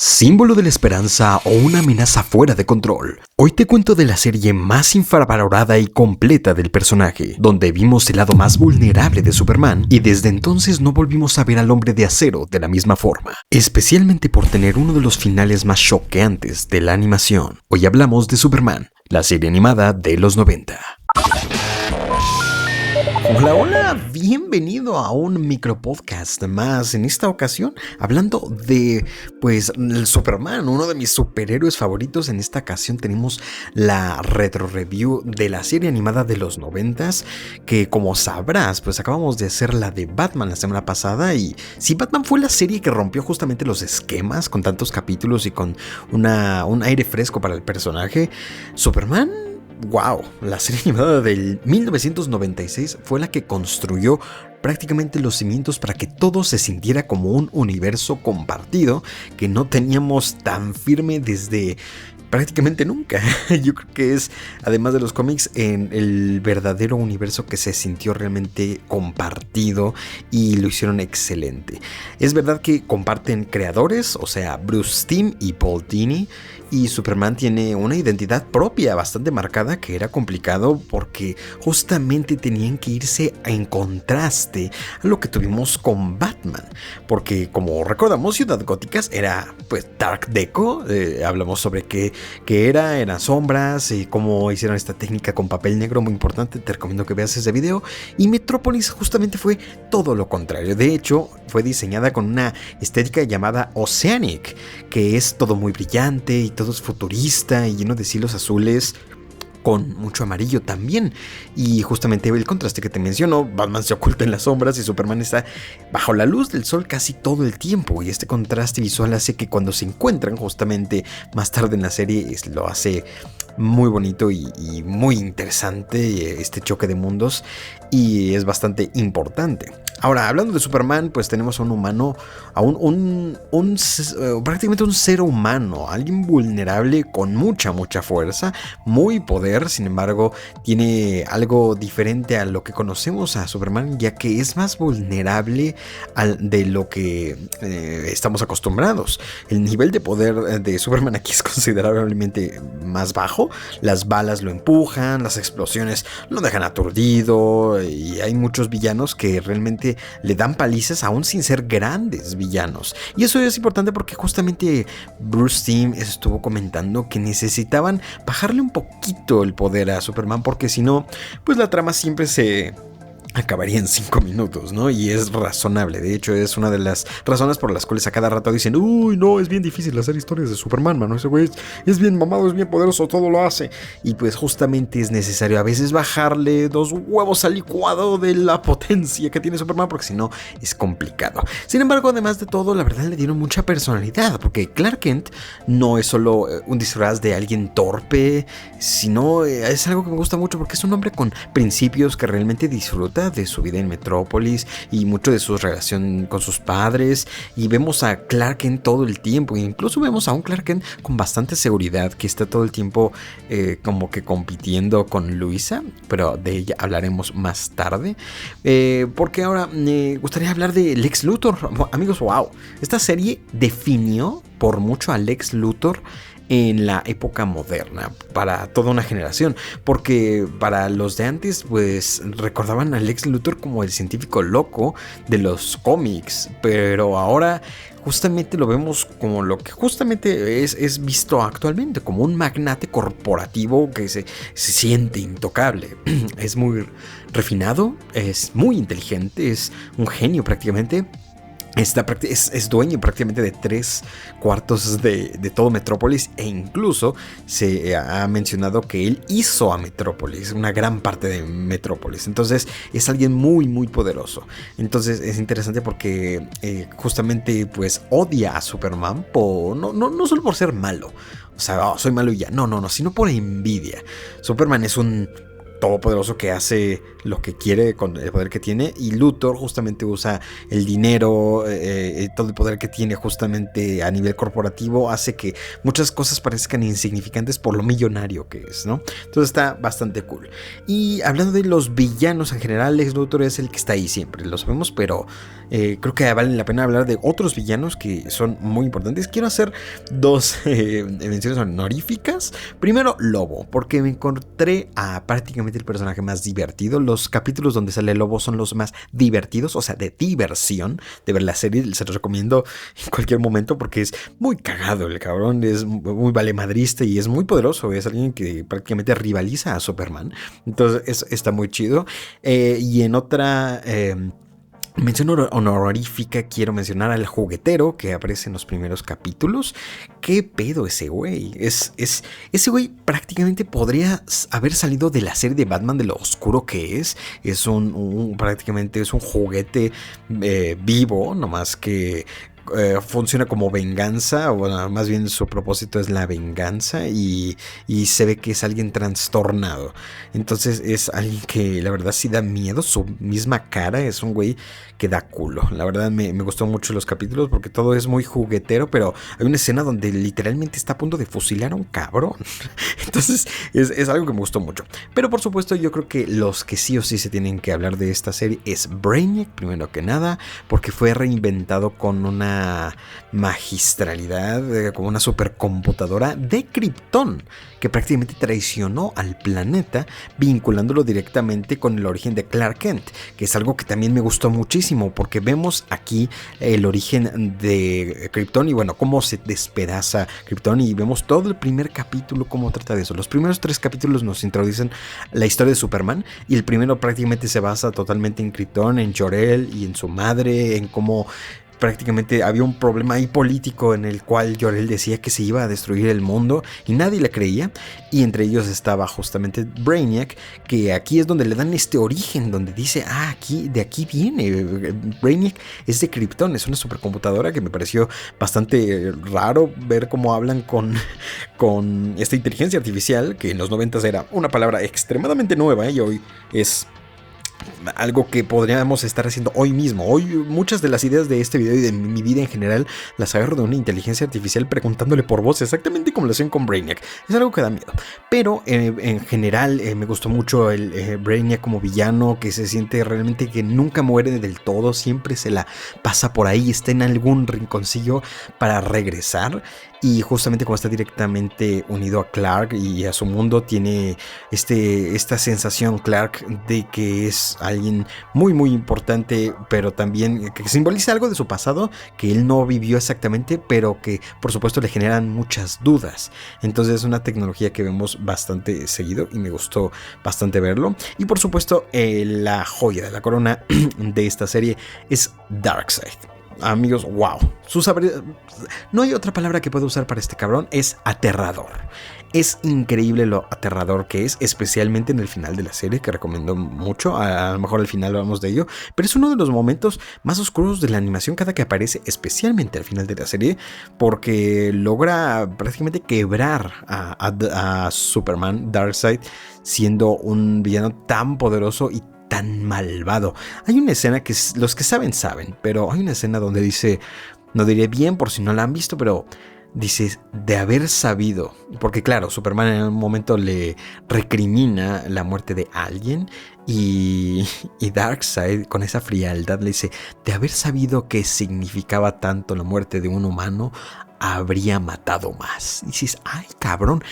símbolo de la esperanza o una amenaza fuera de control. Hoy te cuento de la serie más infravalorada y completa del personaje, donde vimos el lado más vulnerable de Superman y desde entonces no volvimos a ver al Hombre de Acero de la misma forma, especialmente por tener uno de los finales más choqueantes de la animación. Hoy hablamos de Superman, la serie animada de los 90. Hola, bienvenido a un micropodcast más, en esta ocasión hablando de, el Superman, uno de mis superhéroes favoritos. En esta ocasión tenemos la retro review de la serie animada de los 90s, que como sabrás, acabamos de hacer la de Batman la semana pasada, y sí, Batman fue la serie que rompió justamente los esquemas con tantos capítulos y con un aire fresco para el personaje. Superman, wow, la serie animada del 1996 fue la que construyó prácticamente los cimientos para que todo se sintiera como un universo compartido que no teníamos tan firme desde prácticamente nunca. Yo creo que es, además de los cómics, en el verdadero universo que se sintió realmente compartido y lo hicieron excelente. Es verdad que comparten creadores, o sea, Bruce Timm y Paul Dini, y Superman tiene una identidad propia bastante marcada, que era complicado porque justamente tenían que irse en contraste a lo que tuvimos con Batman, porque como recordamos, Ciudad Gótica era Dark Deco. Hablamos sobre qué eran sombras y cómo hicieron esta técnica con papel negro, muy importante, te recomiendo que veas ese video. Y Metrópolis justamente fue todo lo contrario. De hecho, fue diseñada con una estética llamada Oceanic, que es todo muy brillante y todo es futurista y lleno de cielos azules con mucho amarillo también. Y justamente el contraste que te menciono, Batman se oculta en las sombras y Superman está bajo la luz del sol casi todo el tiempo, y este contraste visual hace que cuando se encuentran justamente más tarde en la serie lo hace muy bonito y muy interesante, este choque de mundos, y es bastante importante. Ahora, hablando de Superman, tenemos a un humano, prácticamente un ser humano, alguien vulnerable con mucha fuerza, muy poder. Sin embargo, tiene algo diferente a lo que conocemos a Superman, ya que es más vulnerable de lo que estamos acostumbrados. El nivel de poder de Superman aquí es considerablemente más bajo. Las balas lo empujan, las explosiones lo dejan aturdido, y hay muchos villanos que realmente le dan palizas aún sin ser grandes villanos. Y eso es importante porque justamente Bruce Timm estuvo comentando que necesitaban bajarle un poquito el poder a Superman, porque si no, la trama siempre se acabaría en 5 minutos, ¿no? Y es razonable. De hecho, es una de las razones por las cuales a cada rato dicen: uy, no, es bien difícil hacer historias de Superman, mano. Ese güey es bien mamado, es bien poderoso, todo lo hace. Y justamente es necesario a veces bajarle 2 huevos al licuado de la potencia que tiene Superman, porque si no, es complicado. Sin embargo, además de todo, la verdad le dieron mucha personalidad, porque Clark Kent no es solo un disfraz de alguien torpe, sino es algo que me gusta mucho, porque es un hombre con principios que realmente disfruta de su vida en Metrópolis y mucho de su relación con sus padres. Y vemos a Clark Kent todo el tiempo, e incluso vemos a un Clark Kent con bastante seguridad, que está todo el tiempo como que compitiendo con Luisa, pero de ella hablaremos más tarde, porque ahora me gustaría hablar de Lex Luthor. Amigos, wow, esta serie definió por mucho a Lex Luthor en la época moderna, para toda una generación, porque para los de antes recordaban a Lex Luthor como el científico loco de los cómics, pero ahora justamente lo vemos como lo que justamente es visto actualmente, como un magnate corporativo que se siente intocable. Es muy refinado, es muy inteligente, es un genio prácticamente. Es dueño prácticamente de 3/4 de todo Metrópolis, e incluso se ha mencionado que él hizo a Metrópolis, una gran parte de Metrópolis. Entonces es alguien muy poderoso. Entonces es interesante porque justamente odia a Superman no solo por ser malo, o sea, soy malo y ya, no, sino por envidia. Superman es un todopoderoso que hace lo que quiere con el poder que tiene, y Luthor justamente usa el dinero, todo el poder que tiene justamente a nivel corporativo hace que muchas cosas parezcan insignificantes por lo millonario que es, ¿no? Entonces está bastante cool. Y hablando de los villanos en general, Lex Luthor es el que está ahí siempre, lo sabemos, pero creo que vale la pena hablar de otros villanos que son muy importantes. Quiero hacer dos menciones honoríficas. Primero, Lobo, porque me encontré a prácticamente el personaje más divertido. Los capítulos donde sale Lobo son los más divertidos, o sea, de diversión de ver la serie. Se los recomiendo en cualquier momento porque es muy cagado el cabrón, es muy valemadrista y es muy poderoso. Es alguien que prácticamente rivaliza a Superman. Entonces, eso está muy chido. Y en otra... mención honorífica, quiero mencionar al juguetero que aparece en los primeros capítulos. ¿Qué pedo ese güey? Ese güey prácticamente podría haber salido de la serie de Batman, de lo oscuro que es. Es prácticamente es un juguete vivo, nomás que funciona como venganza, o bueno, más bien su propósito es la venganza, y se ve que es alguien trastornado. Entonces es alguien que la verdad sí da miedo. Su misma cara es un güey que da culo. La verdad me gustó mucho los capítulos porque todo es muy juguetero, pero hay una escena donde literalmente está a punto de fusilar a un cabrón. Entonces es algo que me gustó mucho. Pero por supuesto yo creo que los que sí o sí se tienen que hablar de esta serie es Brainiac, primero que nada, porque fue reinventado con una magistralidad, como una supercomputadora de Krypton, que prácticamente traicionó al planeta, vinculándolo directamente con el origen de Clark Kent, que es algo que también me gustó muchísimo, porque vemos aquí el origen de Krypton y bueno, cómo se despedaza Krypton, y vemos todo el primer capítulo cómo trata de eso. Los primeros 3 capítulos nos introducen la historia de Superman, y el primero prácticamente se basa totalmente en Krypton, en Jor-El y en su madre, en cómo prácticamente había un problema ahí político en el cual Jor-El decía que se iba a destruir el mundo y nadie le creía, y entre ellos estaba justamente Brainiac, que aquí es donde le dan este origen, donde dice, de aquí viene, Brainiac es de Krypton, es una supercomputadora, que me pareció bastante raro ver cómo hablan con esta inteligencia artificial, que en los 90s era una palabra extremadamente nueva, y hoy es algo que podríamos estar haciendo hoy mismo. Hoy muchas de las ideas de este video y de mi vida en general las agarro de una inteligencia artificial preguntándole por voz, exactamente como lo hacen con Brainiac. Es algo que da miedo. Pero en general me gustó mucho el Brainiac como villano, que se siente realmente que nunca muere del todo, siempre se la pasa por ahí, está en algún rinconcillo para regresar. Y justamente como está directamente unido a Clark y a su mundo, tiene esta sensación Clark de que es alguien muy muy importante, pero también que simboliza algo de su pasado que él no vivió exactamente, pero que por supuesto le generan muchas dudas. Entonces es una tecnología que vemos bastante seguido y me gustó bastante verlo. Y por supuesto la joya de la corona de esta serie es Darkseid. Amigos, wow. No hay otra palabra que pueda usar para este cabrón. Es aterrador. Es increíble lo aterrador que es, especialmente en el final de la serie, que recomiendo mucho. A lo mejor al final hablamos de ello, pero es uno de los momentos más oscuros de la animación cada que aparece, especialmente al final de la serie, porque logra prácticamente quebrar a Superman, Darkseid, siendo un villano tan poderoso y tan malvado. Hay una escena que los que saben, pero hay una escena donde dice, no diré bien por si no la han visto, pero dice, de haber sabido, porque claro, Superman en un momento le recrimina la muerte de alguien, y Darkseid con esa frialdad le dice, de haber sabido que significaba tanto la muerte de un humano, habría matado más. Y dices, ay cabrón,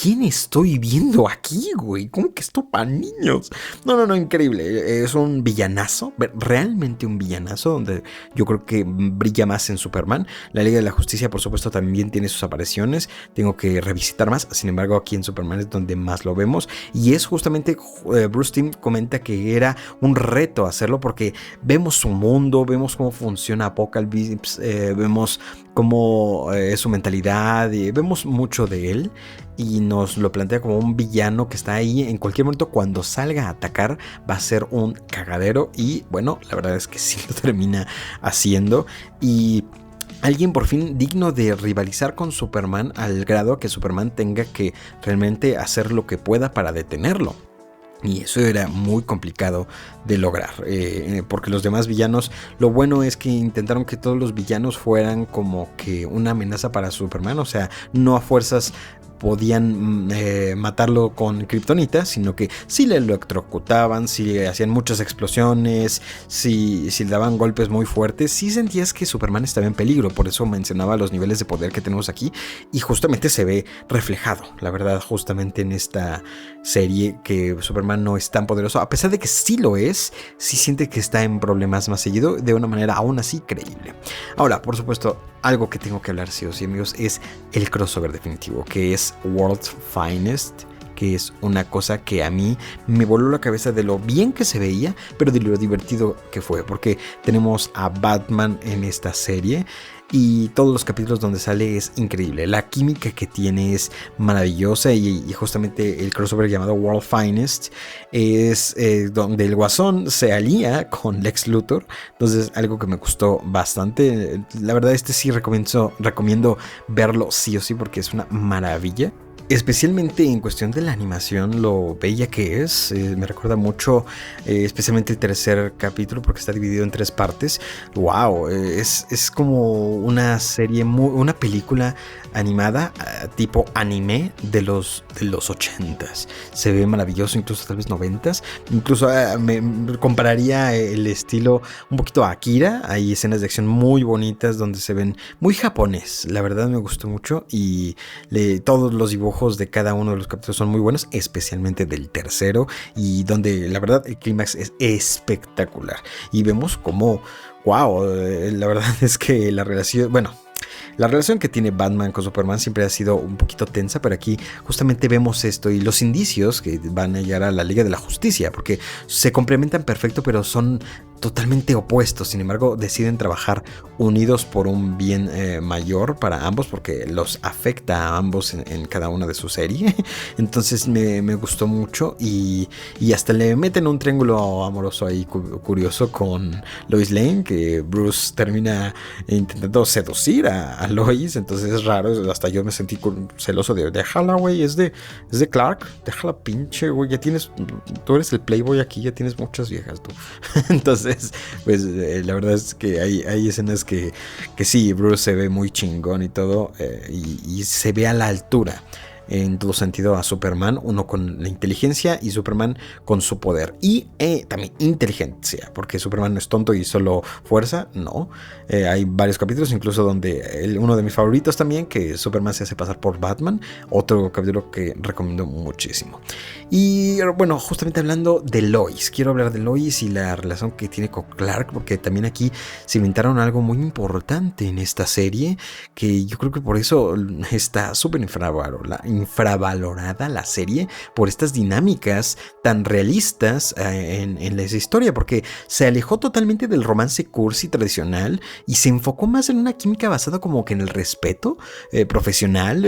¿quién estoy viendo aquí, güey? ¿Cómo que esto para niños? No, increíble. Es un villanazo, realmente un villanazo, donde yo creo que brilla más en Superman. La Liga de la Justicia, por supuesto, también tiene sus apariciones. Tengo que revisitar más. Sin embargo, aquí en Superman es donde más lo vemos. Y es justamente, Bruce Timm comenta que era un reto hacerlo porque vemos su mundo, vemos cómo funciona Apocalypse, vemos cómo es su mentalidad, y vemos mucho de él, y nos lo plantea como un villano que está ahí en cualquier momento. Cuando salga a atacar va a ser un cagadero, y bueno, la verdad es que sí lo termina haciendo, y alguien por fin digno de rivalizar con Superman al grado que Superman tenga que realmente hacer lo que pueda para detenerlo. Y eso era muy complicado de lograr, porque los demás villanos, lo bueno es que intentaron que todos los villanos fueran como que una amenaza para Superman, o sea, no a fuerzas podían matarlo con kriptonita, sino que si le electrocutaban, si le hacían muchas explosiones, si le daban golpes muy fuertes, sí sentías que Superman estaba en peligro. Por eso mencionaba los niveles de poder que tenemos aquí, y justamente se ve reflejado, la verdad, justamente en esta serie, que Superman no es tan poderoso, a pesar de que sí lo es, sí siente que está en problemas más seguido, de una manera aún así creíble. Ahora, por supuesto, algo que tengo que hablar sí o sí, amigos, es el crossover definitivo, que es World's Finest, que es una cosa que a mí me voló la cabeza de lo bien que se veía, pero de lo divertido que fue, porque tenemos a Batman en esta serie y todos los capítulos donde sale es increíble. La química que tiene es maravillosa, y justamente el crossover llamado World Finest es donde el Guasón se alía con Lex Luthor. Entonces, algo que me gustó bastante. La verdad, este sí recomiendo verlo sí o sí, porque es una maravilla. Especialmente en cuestión de la animación, lo bella que es, me recuerda mucho, especialmente el tercer capítulo, porque está dividido en 3 partes. Wow, es como una serie, una película animada tipo anime de los 80s. Se ve maravilloso, incluso tal vez 90s. Incluso me compararía el estilo un poquito a Akira. Hay escenas de acción muy bonitas donde se ven muy japonés. La verdad me gustó mucho, y todos los dibujos de cada uno de los capítulos son muy buenos, especialmente del tercero, y donde la verdad el clímax es espectacular. Y vemos como, wow, la verdad es que la relación que tiene Batman con Superman siempre ha sido un poquito tensa, pero aquí justamente vemos esto y los indicios que van a llegar a la Liga de la Justicia, porque se complementan perfecto, pero son totalmente opuestos. Sin embargo, deciden trabajar unidos por un bien mayor para ambos, porque los afecta a ambos en cada una de su serie. Entonces me gustó mucho, y hasta le meten un triángulo amoroso ahí curioso con Lois Lane, que Bruce termina intentando seducir a Lois. Entonces es raro, hasta yo me sentí celoso de déjala, güey, es de Clark, déjala, pinche, güey, tú eres el playboy aquí, ya tienes muchas viejas tú. Entonces, pues la verdad es que hay escenas que sí, Bruce se ve muy chingón y todo, y se ve a la altura en todo sentido a Superman, uno con la inteligencia y Superman con su poder, y también inteligencia, porque Superman no es tonto y solo fuerza, no. Hay varios capítulos, incluso donde uno de mis favoritos también, que Superman se hace pasar por Batman, otro capítulo que recomiendo muchísimo. Y bueno, justamente hablando de Lois, quiero hablar de Lois y la relación que tiene con Clark, porque también aquí se inventaron algo muy importante en esta serie, que yo creo que por eso está súper infravalorada la serie, por estas dinámicas tan realistas en esa historia, porque se alejó totalmente del romance cursi tradicional y se enfocó más en una química basada como que en el respeto profesional,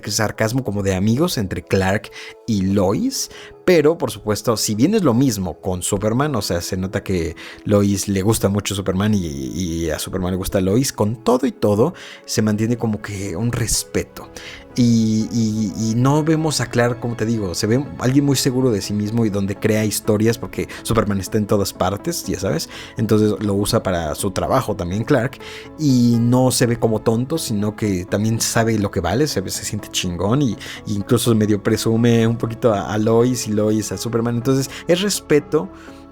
sarcasmo como de amigos entre Clark y Lois. Pero, por supuesto, si bien es lo mismo con Superman, o sea, se nota que Lois le gusta mucho Superman y a Superman le gusta Lois, con todo y todo, se mantiene como que un respeto. Y no vemos a Clark, como te digo, se ve alguien muy seguro de sí mismo y donde crea historias, porque Superman está en todas partes, ya sabes, entonces lo usa para su trabajo también Clark, y no se ve como tonto, sino que también sabe lo que vale, se siente chingón, y incluso medio presume un poquito a Lois y Lois a Superman. Entonces es respeto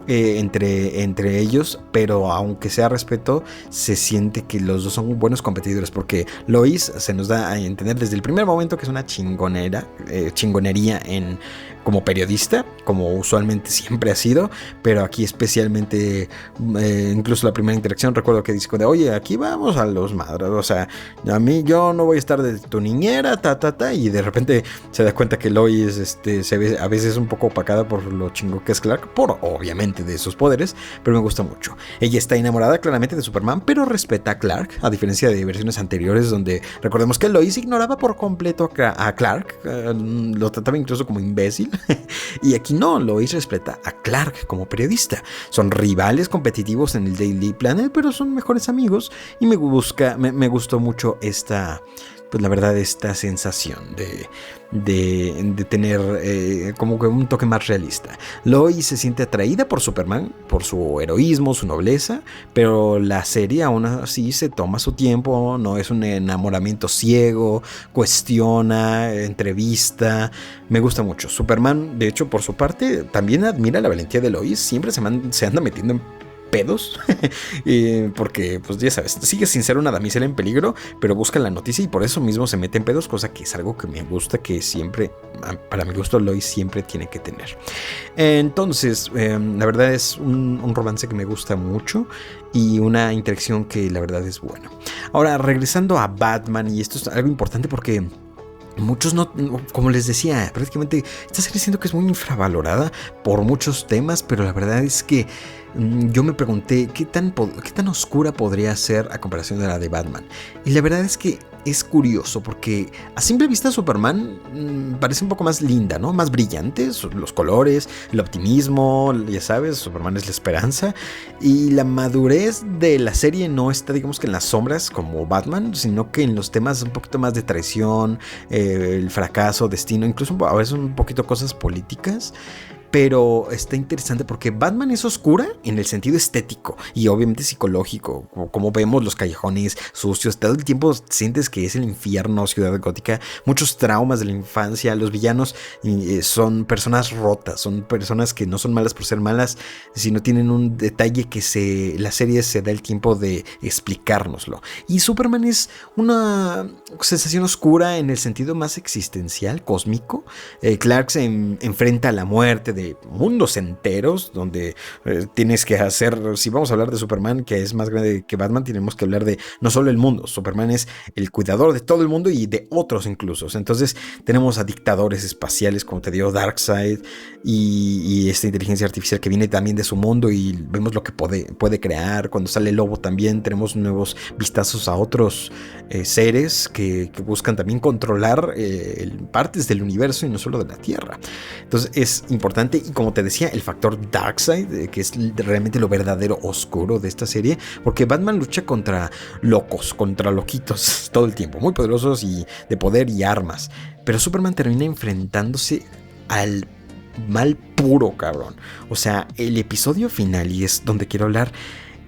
entre ellos, pero aunque sea respeto, se siente que los dos son buenos competidores, porque Lois se nos da a entender desde el primer momento que es una chingonería como periodista, como usualmente siempre ha sido, pero aquí especialmente, incluso la primera interacción, recuerdo que dice, oye, aquí vamos a los madres, o sea, yo no voy a estar de tu niñera, y de repente se da cuenta que Lois se ve a veces un poco opacada por lo chingo que es Clark, por obviamente de sus poderes, pero me gusta mucho. Ella está enamorada claramente de Superman, pero respeta a Clark, a diferencia de versiones anteriores donde recordemos que Lois ignoraba por completo a Clark, lo trataba incluso como imbécil. Y aquí no, Lois respeta a Clark como periodista. Son rivales competitivos en el Daily Planet, pero son mejores amigos, y me gustó mucho esta pues la verdad esta sensación de tener como que un toque más realista. Lois se siente atraída por Superman, por su heroísmo, su nobleza, pero la serie aún así se toma su tiempo, no es un enamoramiento ciego, cuestiona, entrevista. Me gusta mucho. Superman, de hecho, por su parte, también admira la valentía de Lois, siempre se anda metiendo en pedos porque pues ya sabes, sigue sin ser una damisela en peligro, pero busca la noticia y por eso mismo se mete en pedos, cosa que es algo que me gusta, que siempre, para mi gusto, Lois siempre tiene que tener. Entonces la verdad es un romance que me gusta mucho y una interacción que la verdad es buena. Ahora, regresando a Batman, y esto es algo importante porque muchos no, como les decía, prácticamente esta serie siento que es muy infravalorada por muchos temas, pero la verdad es que yo me pregunté qué tan oscura podría ser a comparación de la de Batman. Y la verdad es que es curioso porque a simple vista Superman parece un poco más linda, ¿no? Más brillante, los colores, el optimismo, ya sabes, Superman es la esperanza. Y la madurez de la serie no está, digamos que en las sombras como Batman, sino que en los temas un poquito más de traición, el fracaso, destino, incluso a veces un poquito cosas políticas. Pero está interesante porque Batman es oscura en el sentido estético y obviamente psicológico. Como vemos los callejones sucios, todo el tiempo sientes que es el infierno, Ciudad Gótica. Muchos traumas de la infancia. Los villanos son personas rotas, son personas que no son malas por ser malas, sino tienen un detalle que la serie se da el tiempo de explicárnoslo. Y Superman es una sensación oscura en el sentido más existencial, cósmico. Clark se enfrenta a la muerte de mundos enteros donde tienes que hacer, si vamos a hablar de Superman que es más grande que Batman, tenemos que hablar de no solo el mundo. Superman es el cuidador de todo el mundo y de otros incluso. Entonces tenemos a dictadores espaciales como te digo Darkseid y esta inteligencia artificial que viene también de su mundo y vemos lo que puede crear. Cuando sale Lobo también tenemos nuevos vistazos a otros seres que buscan también controlar partes del universo y no solo de la Tierra. Entonces es importante. Y como te decía, el factor Darkseid, que es realmente lo verdadero oscuro de esta serie, porque Batman lucha contra locos, contra loquitos todo el tiempo, muy poderosos y de poder y armas, pero Superman termina enfrentándose al mal puro, cabrón. O sea, el episodio final, y es donde quiero hablar,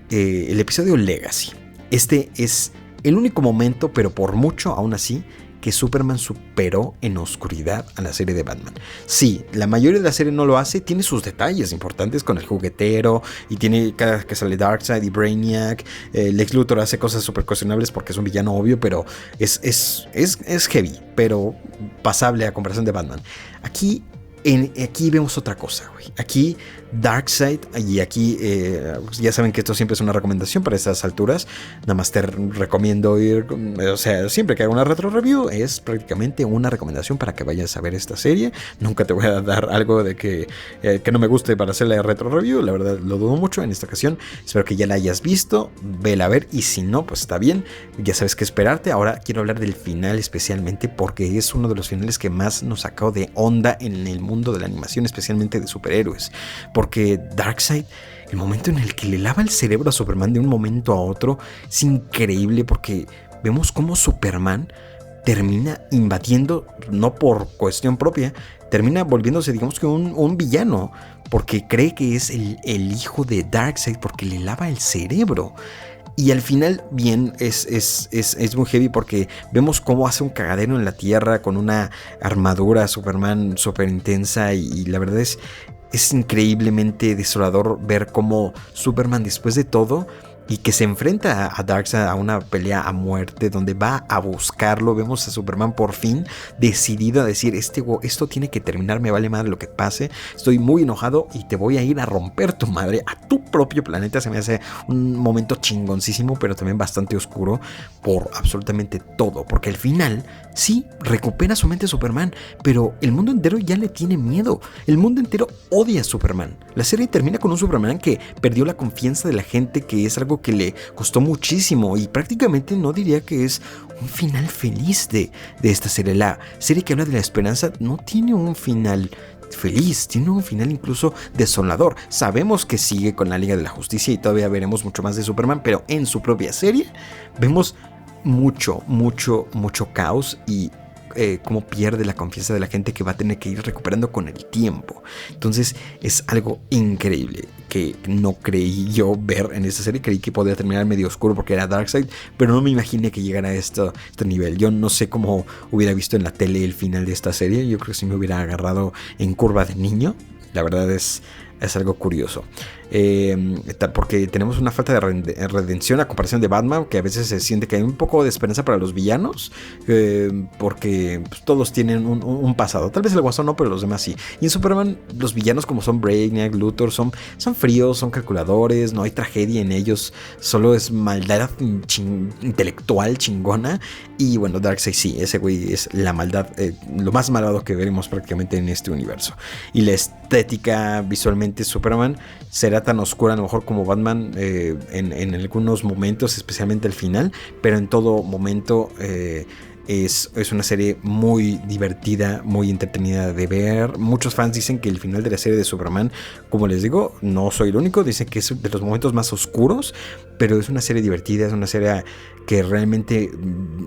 el episodio Legacy. Este es el único momento, pero por mucho aún así, que Superman superó en oscuridad a la serie de Batman. Sí, la mayoría de la serie no lo hace, tiene sus detalles importantes con el juguetero y tiene cada que sale Darkseid y Brainiac. Lex Luthor hace cosas súper cuestionables porque es un villano obvio, pero es heavy, pero pasable a comparación de Batman. Aquí vemos otra cosa, güey. Aquí Darkseid, y aquí ya saben que esto siempre es una recomendación para estas alturas. Nada más te recomiendo ir, o sea, siempre que haga una retro review es prácticamente una recomendación para que vayas a ver esta serie. Nunca te voy a dar algo de que no me guste para hacer la retro review, la verdad lo dudo mucho en esta ocasión. Espero que ya la hayas visto, vela a ver, y si no, pues está bien, ya sabes qué esperarte. Ahora quiero hablar del final especialmente porque es uno de los finales que más nos sacó de onda en el mundo de la animación, especialmente de superhéroes. Porque Darkseid, el momento en el que le lava el cerebro a Superman de un momento a otro, es increíble porque vemos cómo Superman termina invadiendo, no por cuestión propia, termina volviéndose, digamos que un villano, porque cree que es el hijo de Darkseid porque le lava el cerebro. Y al final, bien, es muy heavy porque vemos cómo hace un cagadero en la Tierra con una armadura Superman súper intensa y la verdad es increíblemente desolador ver cómo Superman, después de todo, y que se enfrenta a Darkseid a una pelea a muerte donde va a buscarlo. Vemos a Superman por fin decidido a decir, esto tiene que terminar, me vale madre lo que pase, estoy muy enojado y te voy a ir a romper tu madre a tu propio planeta. Se me hace un momento chingoncísimo, pero también bastante oscuro por absolutamente todo, porque al final sí recupera su mente Superman, pero el mundo entero ya le tiene miedo, el mundo entero odia a Superman. La serie termina con un Superman que perdió la confianza de la gente, que es algo que le costó muchísimo, y prácticamente no diría que es un final feliz de esta serie. La serie que habla de la esperanza no tiene un final feliz, tiene un final incluso desolador. Sabemos que sigue con la Liga de la Justicia y todavía veremos mucho más de Superman, pero en su propia serie vemos mucho, mucho, mucho caos y cómo pierde la confianza de la gente que va a tener que ir recuperando con el tiempo. Entonces es algo increíble que no creí yo ver en esta serie. Creí que podía terminar medio oscuro porque era Darkseid, pero no me imaginé que llegara a este nivel. Yo no sé cómo hubiera visto en la tele el final de esta serie. Yo creo que sí me hubiera agarrado en curva de niño. La verdad es algo curioso. Porque tenemos una falta de redención a comparación de Batman, que a veces se siente que hay un poco de esperanza para los villanos, porque pues, todos tienen un pasado. Tal vez el Guasón no, pero los demás sí. Y en Superman los villanos, como son Brainiac, Luthor, son fríos, son calculadores, no hay tragedia en ellos, solo es maldad intelectual chingona. Y bueno, Darkseid sí, ese güey es la maldad, lo más malvado que veremos prácticamente en este universo. Y la estética visualmente Superman será tan oscura a lo mejor como Batman en algunos momentos, especialmente al final, pero en todo momento es una serie muy divertida, muy entretenida de ver. Muchos fans dicen que el final de la serie de Superman, como les digo, no soy el único, dicen que es de los momentos más oscuros, pero es una serie divertida, es una serie que realmente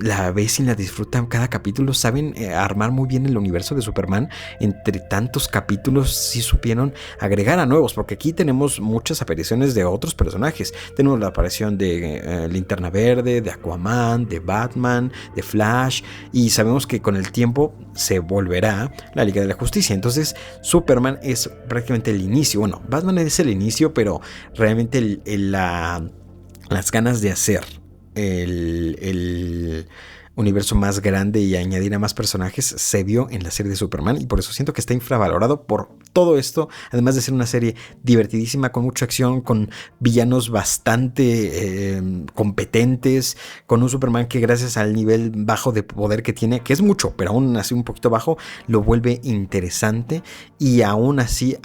la ves y la disfrutan cada capítulo. Saben armar muy bien el universo de Superman. Entre tantos capítulos sí supieron agregar a nuevos, porque aquí tenemos muchas apariciones de otros personajes. Tenemos la aparición de Linterna Verde, de Aquaman, de Batman, de Flash, y sabemos que con el tiempo se volverá la Liga de la Justicia. Entonces Superman es prácticamente el inicio. Bueno, Batman es el inicio, pero realmente las ganas de hacer el universo más grande y añadir a más personajes se vio en la serie de Superman, y por eso siento que está infravalorado por todo esto, además de ser una serie divertidísima, con mucha acción, con villanos bastante competentes, con un Superman que gracias al nivel bajo de poder que tiene, que es mucho, pero aún así un poquito bajo, lo vuelve interesante. Y aún así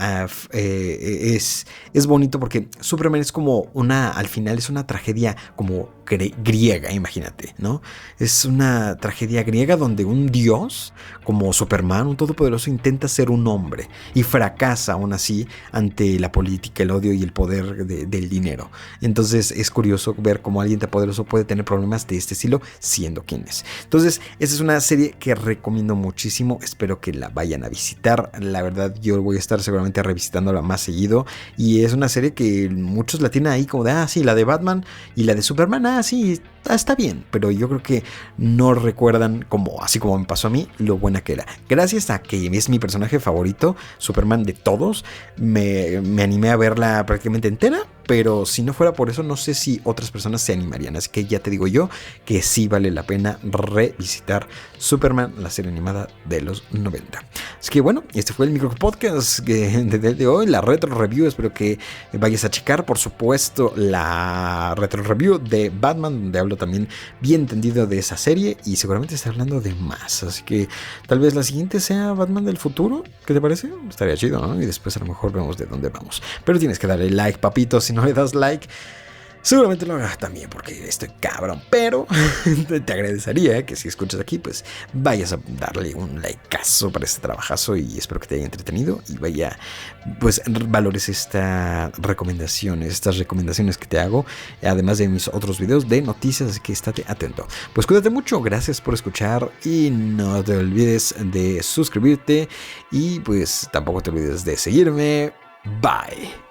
es bonito porque Superman es como al final es una tragedia como griega, imagínate, ¿no? Es una tragedia griega donde un dios como Superman, un todopoderoso, intenta ser un hombre y fracasa aún así ante la política, el odio y el poder del dinero. Entonces es curioso ver cómo alguien tan poderoso puede tener problemas de este estilo siendo quien es. Entonces esta es una serie que recomiendo muchísimo, espero que la vayan a visitar. La verdad yo voy a estar seguramente revisitándola más seguido, y es una serie que muchos la tienen ahí como de sí, la de Batman y la de Superman, sí, está bien, pero yo creo que no recuerdan, así como me pasó a mí, lo buena que era. Gracias a que es mi personaje favorito, Superman, de todos, me animé a verla prácticamente entera, pero si no fuera por eso, no sé si otras personas se animarían. Así que ya te digo yo que sí vale la pena revisitar Superman, la serie animada de los 90. Así que bueno, este fue el micro podcast de hoy, la retro review. Espero que vayas a checar, por supuesto, la retro review de Batman, donde hablo también bien entendido de esa serie, y seguramente está hablando de más. Así que tal vez la siguiente sea Batman del futuro. ¿Qué te parece? Estaría chido, ¿no? Y después a lo mejor vemos de dónde vamos. Pero tienes que darle like, papito. Si no le das like, seguramente lo hagas también, porque estoy cabrón. Pero te agradecería que si escuchas aquí, pues vayas a darle un likeazo para este trabajazo, y espero que te haya entretenido y pues valores estas recomendaciones que te hago, además de mis otros videos de noticias, así que estate atento. Pues cuídate mucho, gracias por escuchar, y no te olvides de suscribirte, y pues tampoco te olvides de seguirme. Bye.